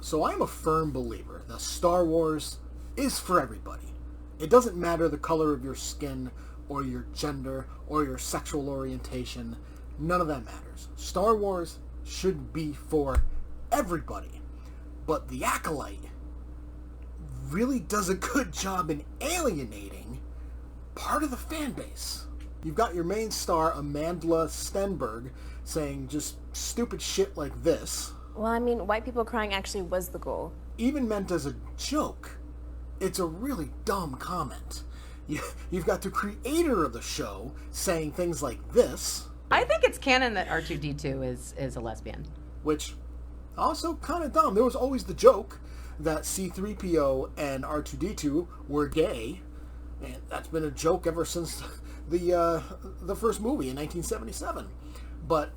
So I'm a firm believer that Star Wars is for everybody. It doesn't matter the color of your skin or your gender or your sexual orientation. None of that matters. Star Wars should be for everybody. But the Acolyte really does a good job in alienating part of the fan base. You've got your main star, Amandla Stenberg, saying just stupid shit like this. Well, I mean, white people crying actually was the goal. Even meant as a joke. It's a really dumb comment. You've got the creator of the show saying things like this. I think it's canon that R2-D2 is a lesbian. Which, also kind of dumb. There was always the joke that C-3PO and R2-D2 were gay. And that's been a joke ever since the first movie in 1977. But,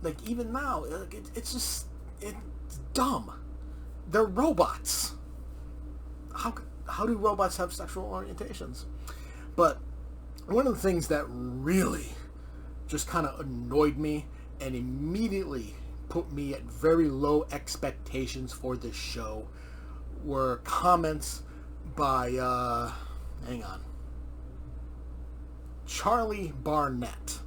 like, even now, it's dumb. They're robots. How do robots have sexual orientations? But one of the things that really just kind of annoyed me and immediately put me at very low expectations for this show were comments by, hang on, Charlie Barnett.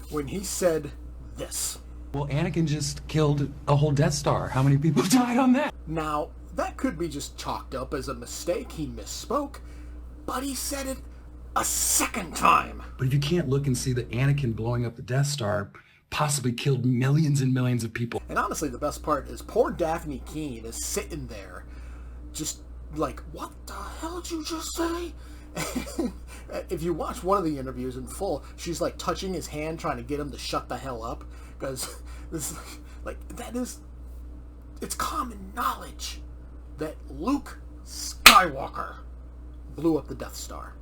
When he said this. Well, Anakin just killed a whole Death Star. How many people died on that? Now, that could be just chalked up as a mistake. He misspoke, but he said it a second time. But if you can't look and see that Anakin blowing up the Death Star possibly killed millions and millions of people. And honestly, the best part is poor Daphne Keene is sitting there just like, what the hell did you just say? If you watch one of the interviews in full, she's like touching his hand trying to get him to shut the hell up, because this, like, it's common knowledge that Luke Skywalker blew up the Death Star.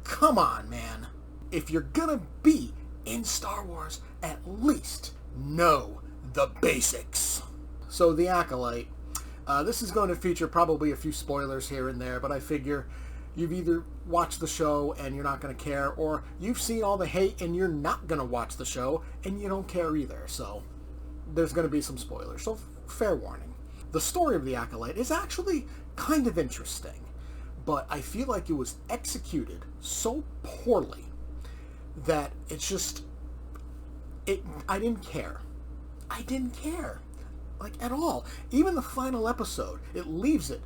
Come on, man. If you're gonna be in Star Wars, at least know the basics. So the Acolyte, this is going to feature probably a few spoilers here and there, but I figure you've either watched the show and you're not going to care, or you've seen all the hate and you're not going to watch the show and you don't care either. So there's going to be some spoilers, so fair warning. The story of the Acolyte is actually kind of interesting, but I feel like it was executed so poorly that it's just, I didn't care. I didn't care, like, at all. Even the final episode, it leaves it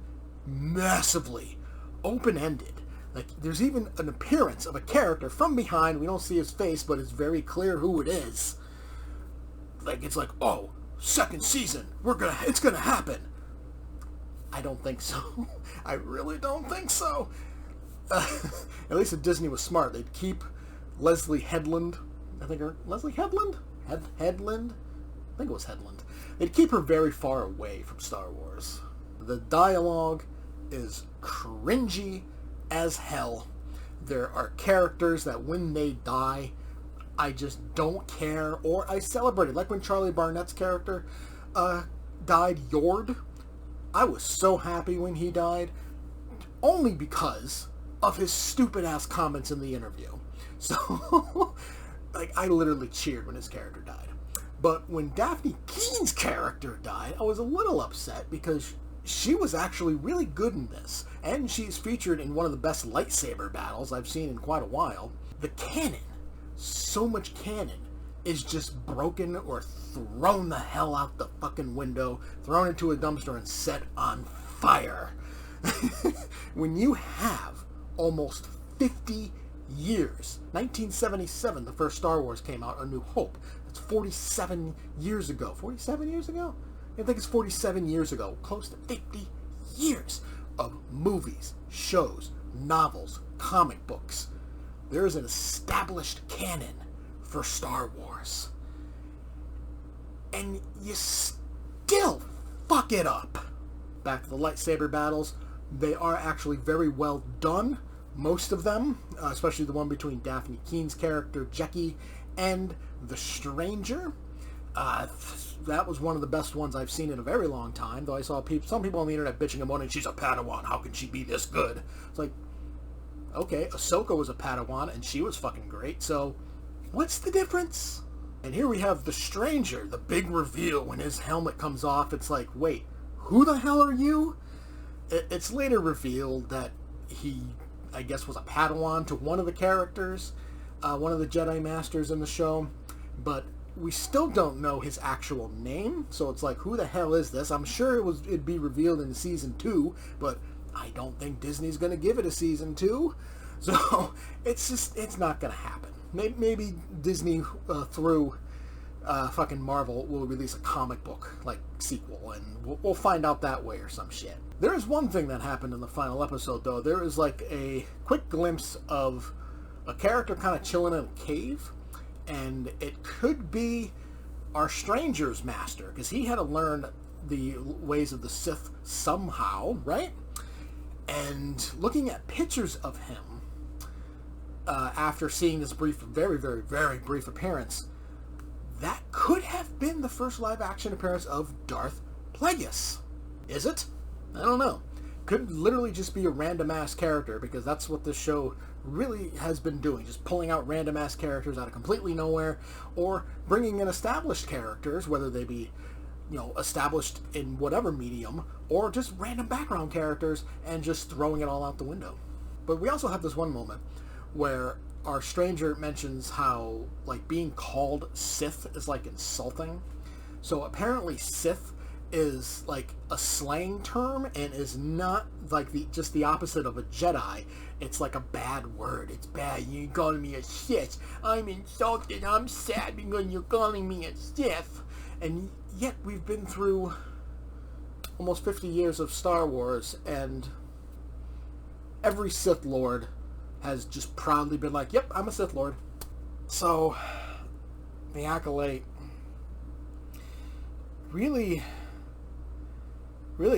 massively open-ended. Like, there's even an appearance of a character from behind. We don't see his face, but it's very clear who it is. Like, it's like, oh, second season, it's gonna happen. I don't think so. I really don't think so. At least if Disney was smart, they'd keep Leslie Headland. Leslie Headland? Headland? I think it was Headland. They'd keep her very far away from Star Wars. The dialogue is cringy as hell. There are characters that when they die, I just don't care, or I celebrate it. Like when Charlie Barnett's character died, Yord. I was so happy when he died, only because of his stupid-ass comments in the interview. So, like, I literally cheered when his character died. But when Daphne Keene's character died, I was a little upset because she was actually really good in this. And she's featured in one of the best lightsaber battles I've seen in quite a while. The canon, so much canon, is just broken or thrown the hell out the fucking window, thrown into a dumpster and set on fire. When you have almost 50 years, 1977, the first Star Wars came out, A New Hope. That's 47 years ago. 47 years ago? I think it's 47 years ago. Close to 50 years of movies, shows, novels, comic books. There is an established canon for Star Wars. And you still fuck it up. Back to the lightsaber battles. They are actually very well done. Most of them, especially the one between Daphne Keene's character, Jecki, and the Stranger. That was one of the best ones I've seen in a very long time, though I saw some people on the internet bitching about it. She's a Padawan. How can she be this good? It's like, okay, Ahsoka was a Padawan, and she was fucking great, so what's the difference? And here we have the Stranger, the big reveal when his helmet comes off. It's like, wait, who the hell are you? It's later revealed that he, I guess, was a Padawan to one of the characters, one of the Jedi Masters in the show, but we still don't know his actual name, so it's like, who the hell is this? I'm sure it'd be revealed in season 2, but I don't think Disney's going to give it a season 2, so it's not going to happen. Maybe Disney through fucking Marvel will release a comic book like sequel, and we'll find out that way or some shit. There is one thing that happened in the final episode, though. There is like a quick glimpse of a character kind of chilling in a cave, and it could be our Stranger's master, because he had to learn the ways of the Sith somehow, right? And looking at pictures of him after seeing this very, very, very brief appearance, that could have been the first live-action appearance of Darth Plagueis. Is it? I don't know. Could literally just be a random-ass character, because that's what this show really has been doing, just pulling out random-ass characters out of completely nowhere, or bringing in established characters, whether they be, established in whatever medium, or just random background characters, and just throwing it all out the window. But we also have this one moment where our Stranger mentions how, like, being called Sith is, like, insulting. So apparently Sith is, like, a slang term and is not, like, just the opposite of a Jedi. It's like a bad word. It's bad. You're calling me a Sith. I'm insulted. I'm sad because you're calling me a Sith. And yet we've been through almost 50 years of Star Wars, and every Sith Lord has just proudly been like, yep, I'm a Sith Lord. So, the Acolyte, really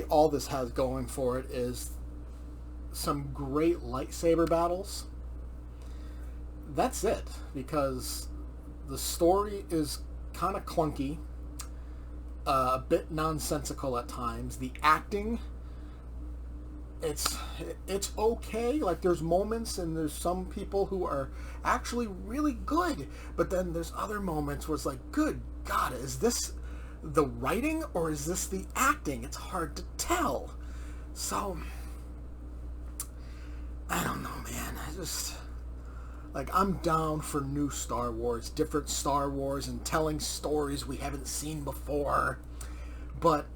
all this has going for it is some great lightsaber battles. That's it, because the story is kind of clunky, a bit nonsensical at times. The acting, it's okay. Like, there's moments and there's some people who are actually really good, but then there's other moments where it's like, good God, is this the writing or is this the acting? It's hard to tell. So, I don't know, man. I'm down for new Star Wars, different Star Wars, and telling stories we haven't seen before. But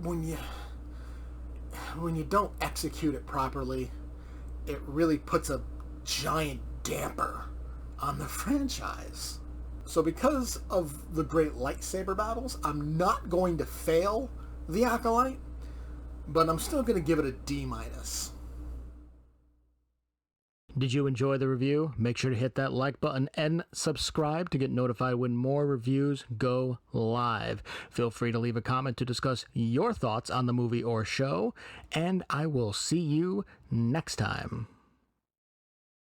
when you don't execute it properly, it really puts a giant damper on the franchise. So because of the great lightsaber battles, I'm not going to fail the Acolyte, but I'm still going to give it a D-. Did you enjoy the review? Make sure to hit that like button and subscribe to get notified when more reviews go live. Feel free to leave a comment to discuss your thoughts on the movie or show, and I will see you next time.